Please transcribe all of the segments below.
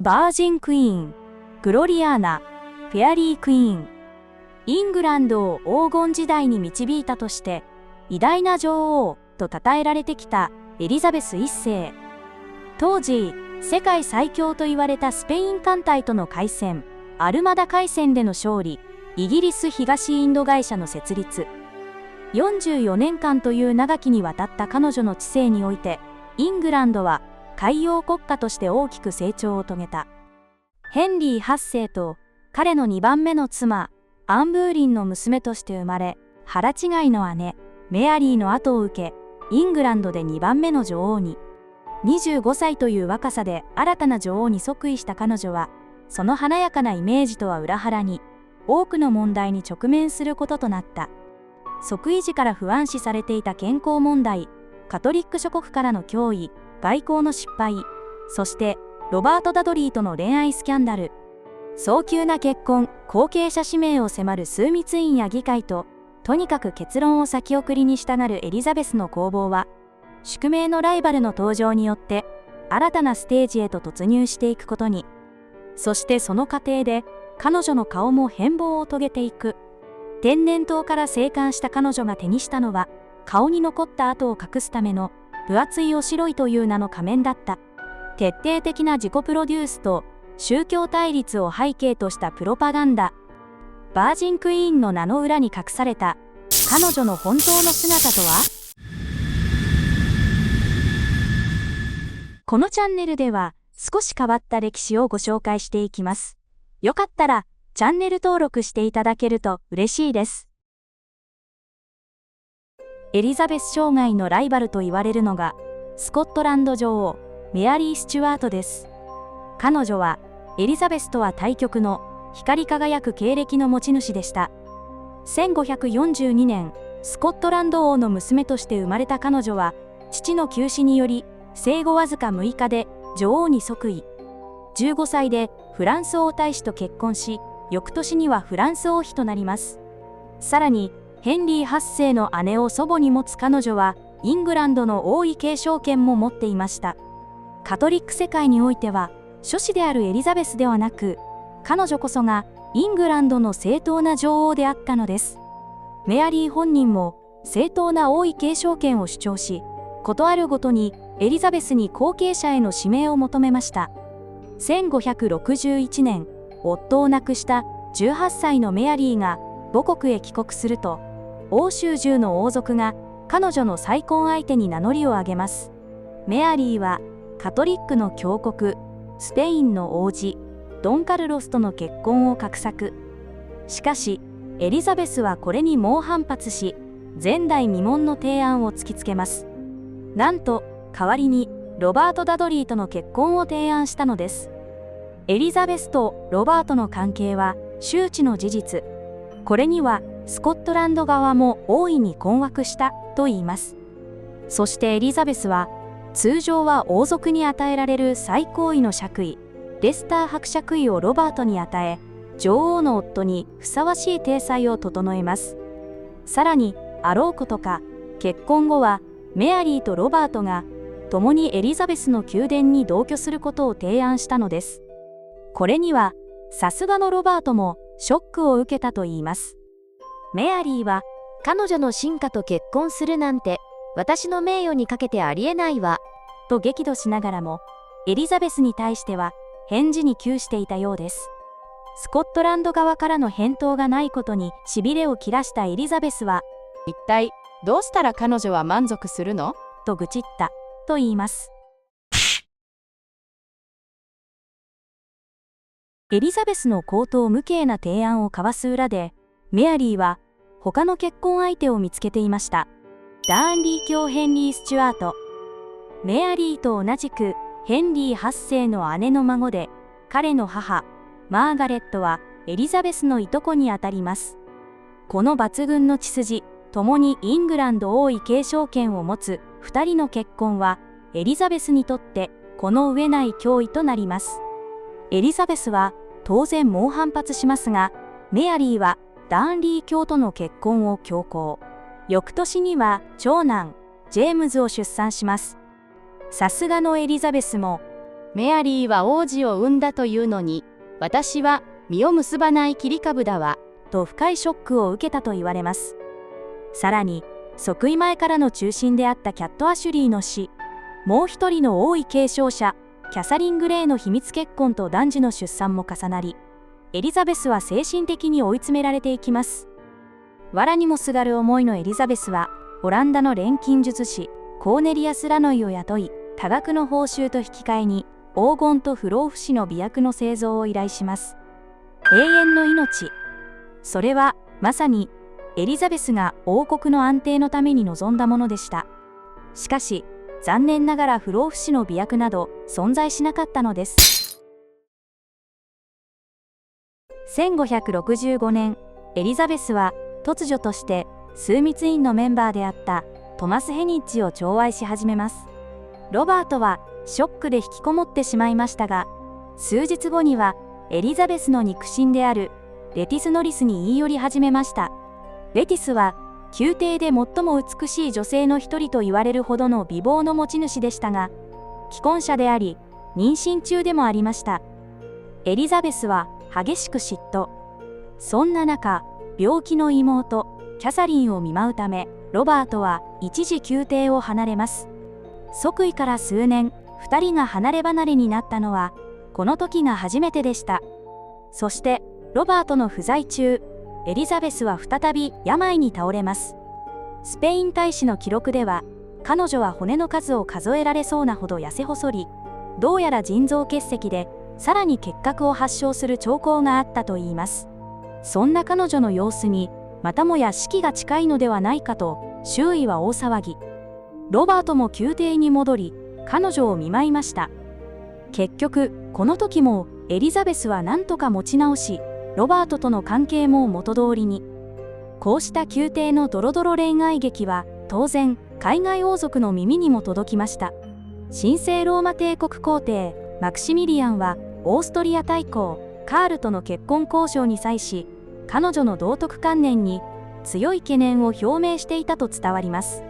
バージンクイーン、グロリアーナ、フェアリークイーン。イングランドを黄金時代に導いたとして偉大な女王と称えられてきたエリザベス1世。当時世界最強と言われたスペイン艦隊との海戦アルマダ海戦での勝利、イギリス東インド会社の設立、44年間という長きにわたった彼女の治世においてイングランドは海洋国家として大きく成長を遂げた。ヘンリー8世と彼の2番目の妻アン・ブーリンの娘として生まれ、腹違いの姉メアリーの後を受けイングランドで2番目の女王に。25歳という若さで新たな女王に即位した彼女は、その華やかなイメージとは裏腹に多くの問題に直面することとなった。即位時から不安視されていた健康問題、カトリック諸国からの脅威、外交の失敗、そしてロバート・ダドリーとの恋愛スキャンダル、早急な結婚、後継者指名を迫る枢密院や議会と、とにかく結論を先送りにしたがるエリザベスの攻防は、宿命のライバルの登場によって新たなステージへと突入していくことに。そしてその過程で彼女の顔も変貌を遂げていく。天然痘から生還した彼女が手にしたのは、顔に残った跡を隠すための分厚いおしろいという名の仮面だった。徹底的な自己プロデュースと宗教対立を背景としたプロパガンダ。バージンクイーンの名の裏に隠された彼女の本当の姿とは？このチャンネルでは少し変わった歴史をご紹介していきます。よかったらチャンネル登録していただけると嬉しいです。エリザベス生涯のライバルと言われるのがスコットランド女王メアリー・スチュワートです。彼女はエリザベスとは対極の光り輝く経歴の持ち主でした。1542年、スコットランド王の娘として生まれた彼女は、父の急死により生後わずか6日で女王に即位。15歳でフランス王太子と結婚し、翌年にはフランス王妃となります。さらにヘンリー8世の姉を祖母に持つ彼女はイングランドの王位継承権も持っていました。カトリック世界においては諸子であるエリザベスではなく、彼女こそがイングランドの正当な女王であったのです。メアリー本人も正当な王位継承権を主張し、ことあるごとにエリザベスに後継者への指名を求めました。1561年、夫を亡くした18歳のメアリーが母国へ帰国すると、欧州中の王族が彼女の再婚相手に名乗りを上げます。メアリーはカトリックの教国、スペインの王子、ドン・カルロスとの結婚を画策。しかし、エリザベスはこれに猛反発し、前代未聞の提案を突きつけます。なんと、代わりにロバート・ダドリーとの結婚を提案したのです。エリザベスとロバートの関係は周知の事実。これにはスコットランド側も大いに困惑したといいます。そしてエリザベスは、通常は王族に与えられる最高位の爵位、レスター伯爵位をロバートに与え、女王の夫にふさわしい体裁を整えます。さらに、あろうことか、結婚後はメアリーとロバートが共にエリザベスの宮殿に同居することを提案したのです。これには、さすがのロバートもショックを受けたといいます。メアリーは、彼女の臣下と結婚するなんて、私の名誉にかけてありえないわ、と激怒しながらも、エリザベスに対しては返事に窮していたようです。スコットランド側からの返答がないことにしびれを切らしたエリザベスは、一体どうしたら彼女は満足するの？と愚痴ったと言います。エリザベスの口頭無形な提案を交わす裏で、メアリーは他の結婚相手を見つけていました。ダーンリー卿ヘンリー・スチュワート。メアリーと同じくヘンリー8世の姉の孫で、彼の母マーガレットはエリザベスのいとこにあたります。この抜群の血筋、共にイングランド王位継承権を持つ2人の結婚は、エリザベスにとってこの上ない脅威となります。エリザベスは当然猛反発しますが、メアリーはダーンリー卿との結婚を強行。翌年には長男ジェームズを出産します。さすがのエリザベスもメアリーは王子を産んだというのに、私は実を結ばない切り株だわ。と深いショックを受けたと言われます。さらに、即位前からの中心であったキャット・アシュリーの死、もう一人の王位継承者、キャサリン・グレーの秘密結婚と男児の出産も重なり、エリザベスは精神的に追い詰められていきます。藁にもすがる思いのエリザベスは、オランダの錬金術師、コーネリアス・ラノイを雇い、多額の報酬と引き換えに、黄金と不老不死の美薬の製造を依頼します。永遠の命。それは、まさに、エリザベスが王国の安定のために望んだものでした。しかし、残念ながら不老不死の美薬など存在しなかったのです。1565年、エリザベスは突如として枢密院のメンバーであったトマス・ヘニッジを寵愛し始めます。ロバートはショックで引きこもってしまいましたが、数日後にはエリザベスの肉親であるレティス・ノリスに言い寄り始めました。レティスは宮廷で最も美しい女性の一人と言われるほどの美貌の持ち主でしたが、既婚者であり妊娠中でもありました。エリザベスは激しく嫉妬。そんな中、病気の妹キャサリンを見舞うためロバートは一時宮廷を離れます。即位から数年、2人が離れ離れになったのはこの時が初めてでした。そしてロバートの不在中、エリザベスは再び病に倒れます。スペイン大使の記録では、彼女は骨の数を数えられそうなほど痩せ細り、どうやら腎臓結石でさらに結核を発症する兆候があったといいます。そんな彼女の様子にまたもや死期が近いのではないかと周囲は大騒ぎ。ロバートも宮廷に戻り彼女を見舞いました。結局この時もエリザベスは何とか持ち直し、ロバートとの関係も元通りに。こうした宮廷のドロドロ恋愛劇は当然海外王族の耳にも届きました。神聖ローマ帝国皇帝マクシミリアンはオーストリア大公カールとの結婚交渉に際し、彼女の道徳観念に強い懸念を表明していたと伝わります。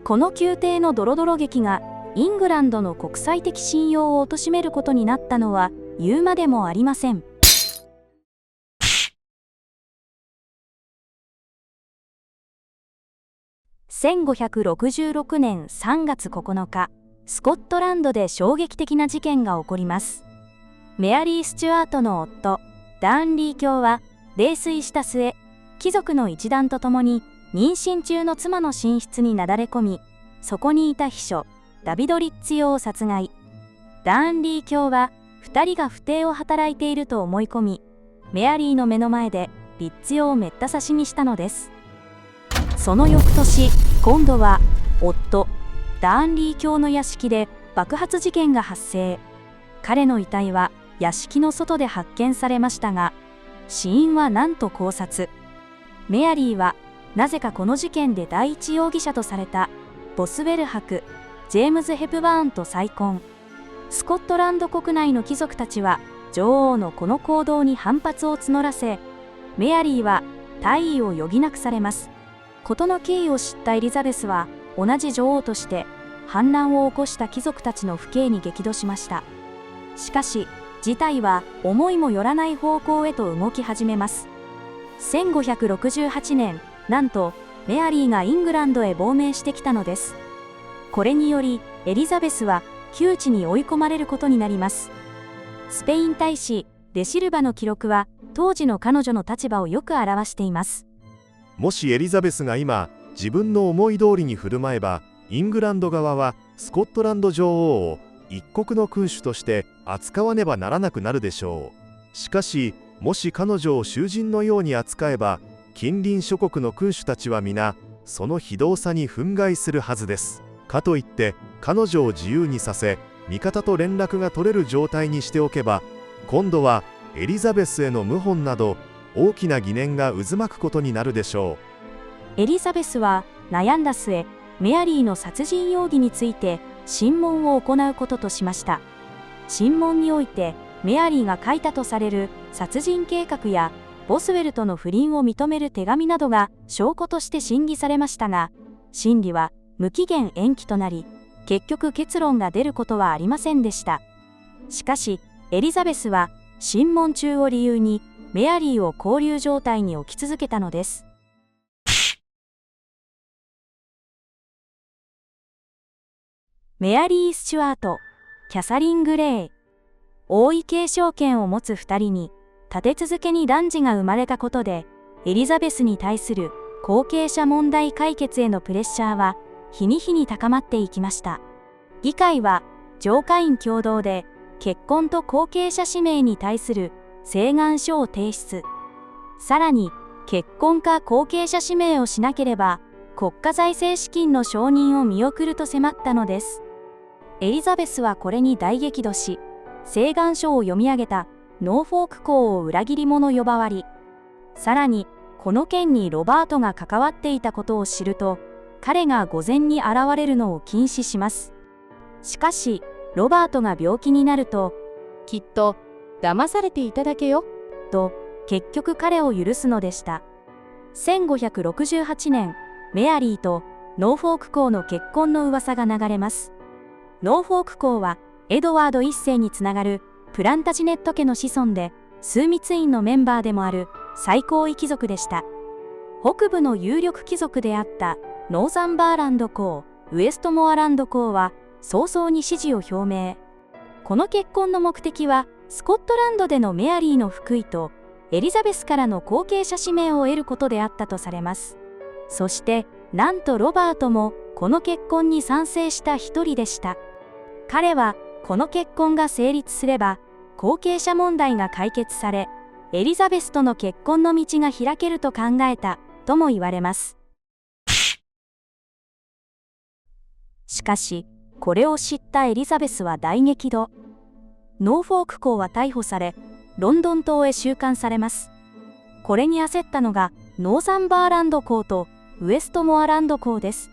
この宮廷のドロドロ劇がイングランドの国際的信用を貶めることになったのは言うまでもありません。1566年3月9日、スコットランドで衝撃的な事件が起こります。メアリー・スチュアートの夫、ダーンリー卿は、泥酔した末、貴族の一団と共に妊娠中の妻の寝室になだれ込み、そこにいた秘書、ダビド・リッツ用を殺害。ダーンリー卿は、2人が不貞を働いていると思い込み、メアリーの目の前でリッツ用をめった刺しにしたのです。その翌年、今度は夫ダーンリー卿の屋敷で爆発事件が発生。彼の遺体は屋敷の外で発見されましたが、死因はなんと絞殺。メアリーはなぜかこの事件で第一容疑者とされたボスウェル伯ジェームズ・ヘプバーンと再婚。スコットランド国内の貴族たちは女王のこの行動に反発を募らせ、メアリーは退位を余儀なくされます。事の経緯を知ったエリザベスは同じ女王として反乱を起こした貴族たちの不敬に激怒しました。しかし事態は思いもよらない方向へと動き始めます。1568年、なんとメアリーがイングランドへ亡命してきたのです。これによりエリザベスは窮地に追い込まれることになります。スペイン大使デシルバの記録は当時の彼女の立場をよく表しています。もしエリザベスが今自分の思い通りに振る舞えば、イングランド側はスコットランド女王を一国の君主として扱わねばならなくなるでしょう。しかしもし彼女を囚人のように扱えば、近隣諸国の君主たちは皆その非道さに憤慨するはずです。かといって彼女を自由にさせ、味方と連絡が取れる状態にしておけば、今度はエリザベスへの謀反など大きな疑念が渦巻くことになるでしょう。エリザベスは悩んだ末、メアリーの殺人容疑について審問を行うこととしました。審問においてメアリーが書いたとされる殺人計画やボスウェルとの不倫を認める手紙などが証拠として審議されましたが、審理は無期限延期となり、結局結論が出ることはありませんでした。しかし、エリザベスは審問中を理由にメアリーを拘留状態に置き続けたのです。メアリー・スチュアート、キャサリン・グレイ。王位継承権を持つ2人に立て続けに男児が生まれたことで、エリザベスに対する後継者問題解決へのプレッシャーは日に日に高まっていきました。議会は上下院共同で結婚と後継者指名に対する請願書を提出。さらに、結婚か後継者指名をしなければ国家財政資金の承認を見送ると迫ったのです。エリザベスはこれに大激怒し、請願書を読み上げたノーフォーク公を裏切り者呼ばわり、さらにこの件にロバートが関わっていたことを知ると、彼が御前に現れるのを禁止します。しかし、ロバートが病気になると、きっと騙されていただけよ、と結局彼を許すのでした。1568年、メアリーとノーフォーク公の結婚の噂が流れます。ノーフォーク公はエドワード一世につながるプランタジネット家の子孫で、枢密院のメンバーでもある最高位貴族でした。北部の有力貴族であったノーザンバーランド公、ウエストモアランド公は早々に支持を表明。この結婚の目的はスコットランドでのメアリーの福井とエリザベスからの後継者指名を得ることであったとされます。そしてなんとロバートもこの結婚に賛成した一人でした。彼はこの結婚が成立すれば後継者問題が解決され、エリザベスとの結婚の道が開けると考えたとも言われます。しかし、これを知ったエリザベスは大激怒。ノーフォーク公は逮捕され、ロンドン島へ収監されます。これに焦ったのがノーザンバーランド公とウエストモアランド公です。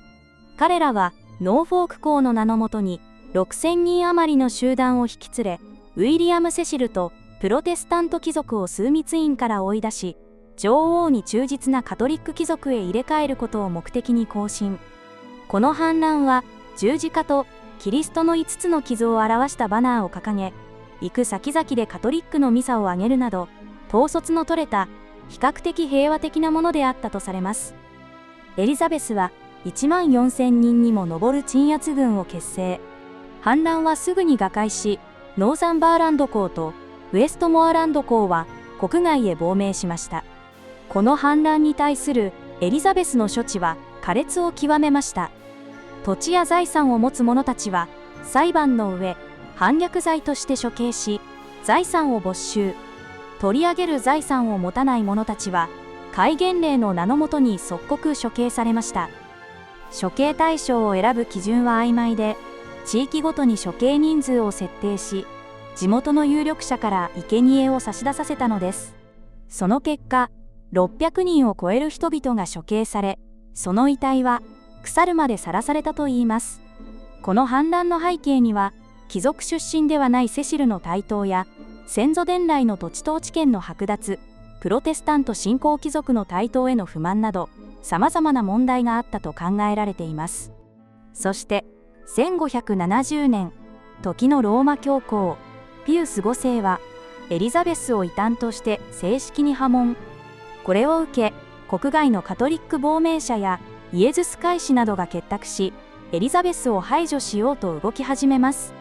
彼らはノーフォーク公の名のもとに6000人余りの集団を引き連れ、ウィリアム・セシルとプロテスタント貴族を枢密院から追い出し、女王に忠実なカトリック貴族へ入れ替えることを目的に行進。この反乱は十字架とキリストの5つの傷を表したバナーを掲げ、行く先々でカトリックのミサを挙げるなど、統率の取れた比較的平和的なものであったとされます。エリザベスは14000人にも上る鎮圧軍を結成。反乱はすぐに瓦解し、ノーザンバーランド公とウエストモアランド公は国外へ亡命しました。この反乱に対するエリザベスの処置は苛烈を極めました。土地や財産を持つ者たちは裁判の上、反逆罪として処刑し、財産を没収。取り上げる財産を持たない者たちは、戒厳令の名のもとに即刻処刑されました。処刑対象を選ぶ基準は曖昧で、地域ごとに処刑人数を設定し、地元の有力者から生贄を差し出させたのです。その結果、600人を超える人々が処刑され、その遺体は腐るまで晒されたといいます。この反乱の背景には、貴族出身ではないセシルの台頭や、先祖伝来の土地統治権の剥奪、プロテスタント新興貴族の台頭への不満など、様々な問題があったと考えられています。そして、1570年、時のローマ教皇、ピウス5世は、エリザベスを異端として正式に破門。これを受け、国外のカトリック亡命者やイエズス会士などが結託し、エリザベスを排除しようと動き始めます。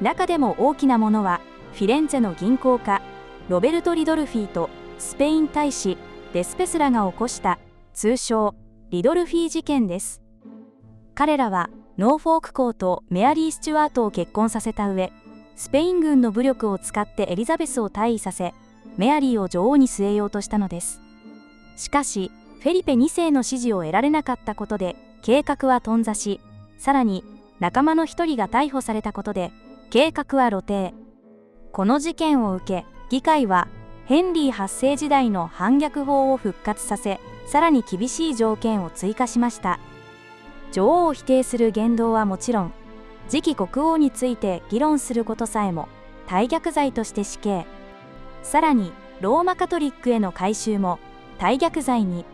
中でも大きなものは、フィレンツェの銀行家、ロベルト・リドルフィーとスペイン大使、デスペスラが起こした通称、リドルフィー事件です。彼らは、ノーフォーク公とメアリー・スチュワートを結婚させた上、スペイン軍の武力を使ってエリザベスを退位させ、メアリーを女王に据えようとしたのです。しかし、フェリペ2世の支持を得られなかったことで、計画は頓挫し、さらに、仲間の一人が逮捕されたことで、計画は露呈。この事件を受け、議会は、ヘンリー8世時代の反逆法を復活させ、さらに厳しい条件を追加しました。女王を否定する言動はもちろん、次期国王について議論することさえも、退逆罪として死刑。さらに、ローマカトリックへの改宗も、退逆罪に。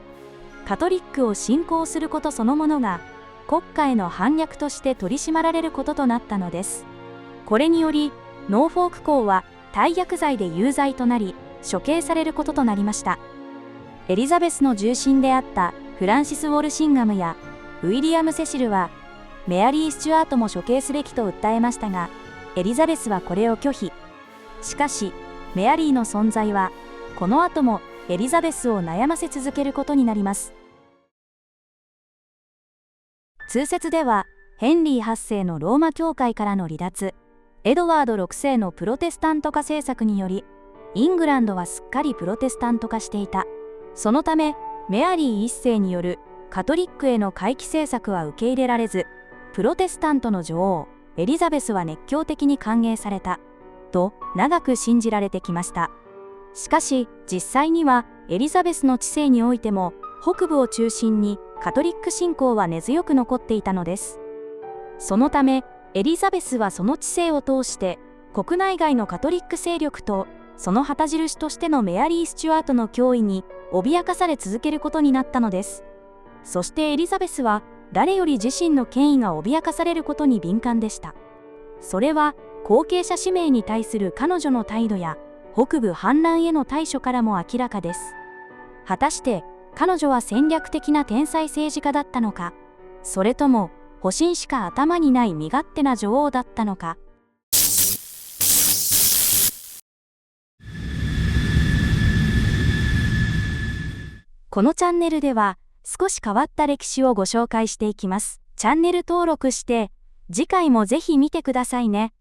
カトリックを信仰することそのものが、国家への反逆として取り締まられることとなったのです。これにより、ノーフォーク公は大薬罪で有罪となり、処刑されることとなりました。エリザベスの重臣であったフランシス・ウォルシンガムやウィリアム・セシルは、メアリー・スチュアートも処刑すべきと訴えましたが、エリザベスはこれを拒否。しかし、メアリーの存在は、この後もエリザベスを悩ませ続けることになります。通説では、ヘンリー8世のローマ教会からの離脱、エドワード6世のプロテスタント化政策により、イングランドはすっかりプロテスタント化していた。そのため、メアリー1世によるカトリックへの回帰政策は受け入れられず、プロテスタントの女王、エリザベスは熱狂的に歓迎された、と長く信じられてきました。しかし、実際にはエリザベスの治世においても、北部を中心にカトリック信仰は根強く残っていたのです。そのため、エリザベスはその治世を通して、国内外のカトリック勢力と、その旗印としてのメアリー・スチュアートの脅威に脅かされ続けることになったのです。そしてエリザベスは、誰より自身の権威が脅かされることに敏感でした。それは、後継者指名に対する彼女の態度や、北部反乱への対処からも明らかです。果たして、彼女は戦略的な天才政治家だったのか、それとも、保身しか頭にない身勝手な女王だったのか。このチャンネルでは少し変わった歴史をご紹介していきます。チャンネル登録して次回もぜひ見てくださいね。